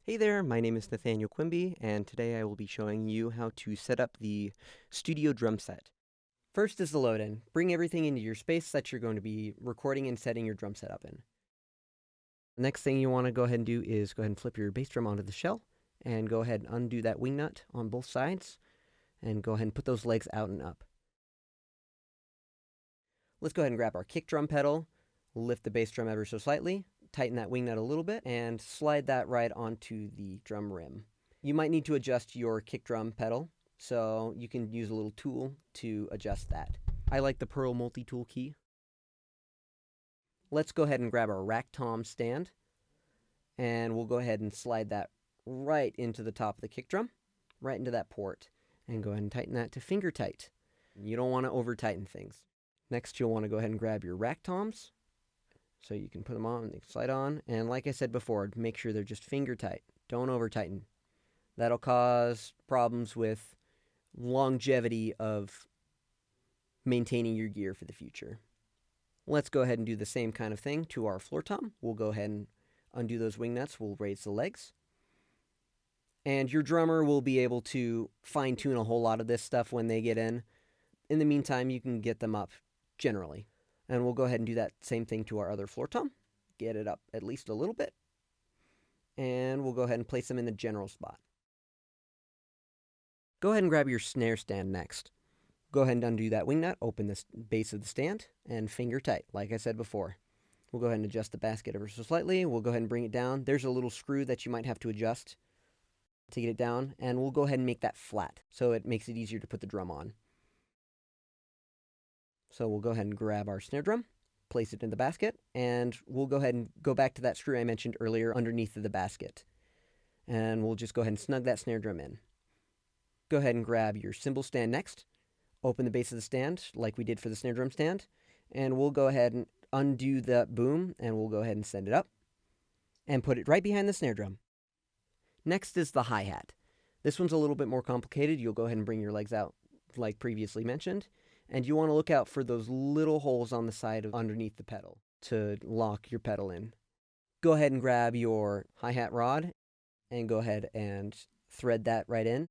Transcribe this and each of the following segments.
Hey there, my name is Nathaniel Quimby, and today I will be showing you how to set up the studio drum set. First is the load-in. Bring everything into your space that you're going to be recording and setting your drum set up in. The next thing you want to go ahead and do is go ahead and flip your bass drum onto the shell, and go ahead and undo that wing nut on both sides, and go ahead and put those legs out and up. Let's go ahead and grab our kick drum pedal, lift the bass drum ever so slightly, tighten that wing nut a little bit, and slide that right onto the drum rim. You might need to adjust your kick drum pedal, so you can use a little tool to adjust that. I like the Pearl multi-tool key. Let's go ahead and grab our rack tom stand, and we'll go ahead and slide that right into the top of the kick drum, right into that port, and go ahead and tighten that to finger tight. You don't want to over tighten things. Next, you'll want to go ahead and grab your rack toms, so you can put them on, they slide on, and like I said before, make sure they're just finger tight. Don't over tighten. That'll cause problems with longevity of maintaining your gear for the future. Let's go ahead and do the same kind of thing to our floor tom. We'll go ahead and undo those wing nuts. We'll raise the legs. And your drummer will be able to fine-tune a whole lot of this stuff when they get in. In the meantime, you can get them up generally. And we'll go ahead and do that same thing to our other floor tom. Get it up at least a little bit. And we'll go ahead and place them in the general spot. Go ahead and grab your snare stand next. Go ahead and undo that wing nut, open the base of the stand, and finger tight, like I said before. We'll go ahead and adjust the basket ever so slightly. We'll go ahead and bring it down. There's a little screw that you might have to adjust to get it down, and we'll go ahead and make that flat, so it makes it easier to put the drum on. So we'll go ahead and grab our snare drum, place it in the basket, and we'll go ahead and go back to that screw I mentioned earlier underneath the basket. And we'll just go ahead and snug that snare drum in. Go ahead and grab your cymbal stand next. Open the base of the stand like we did for the snare drum stand. And we'll go ahead and undo that boom, and we'll go ahead and send it up and put it right behind the snare drum. Next is the hi-hat. This one's a little bit more complicated. You'll go ahead and bring your legs out like previously mentioned. And you want to look out for those little holes on the side of underneath the pedal to lock your pedal in. Go ahead and grab your hi-hat rod and go ahead and thread that right in.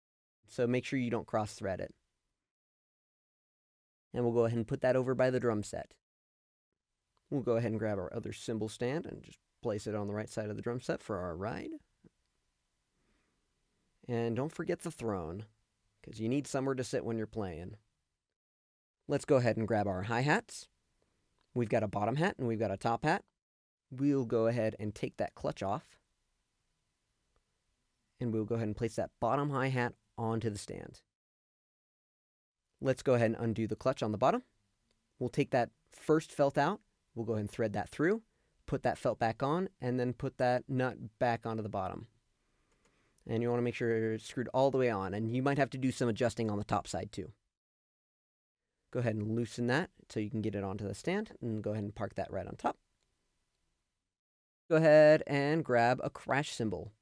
So make sure you don't cross-thread it. And we'll go ahead and put that over by the drum set. We'll go ahead and grab our other cymbal stand and just place it on the right side of the drum set for our ride. And don't forget the throne, because you need somewhere to sit when you're playing. Let's go ahead and grab our hi-hats. We've got a bottom hat and we've got a top hat. We'll go ahead and take that clutch off. And we'll go ahead and place that bottom hi-hat onto the stand. Let's go ahead and undo the clutch on the bottom. We'll take that first felt out. We'll go ahead and thread that through, put that felt back on, and then put that nut back onto the bottom. And you want to make sure it's screwed all the way on, and you might have to do some adjusting on the top side too. Go ahead and loosen that so you can get it onto the stand, and go ahead and park that right on top. Go ahead and grab a crash cymbal.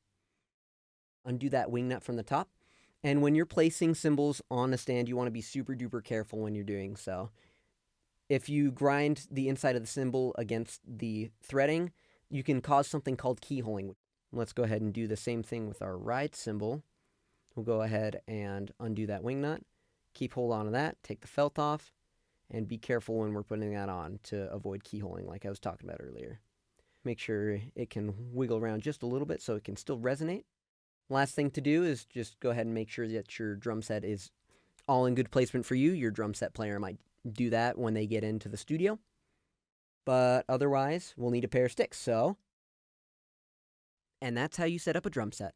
Undo that wing nut from the top. And when you're placing cymbals on a stand, you want to be super duper careful when you're doing so. If you grind the inside of the cymbal against the threading, you can cause something called keyholing. Let's go ahead and do the same thing with our ride cymbal. We'll go ahead and undo that wing nut. Keep hold on to that, take the felt off, and be careful when we're putting that on to avoid keyholing like I was talking about earlier. Make sure it can wiggle around just a little bit so it can still resonate. Last thing to do is just go ahead and make sure that your drum set is all in good placement for you. Your drum set player might do that when they get into the studio. But otherwise, we'll need a pair of sticks, and that's how you set up a drum set.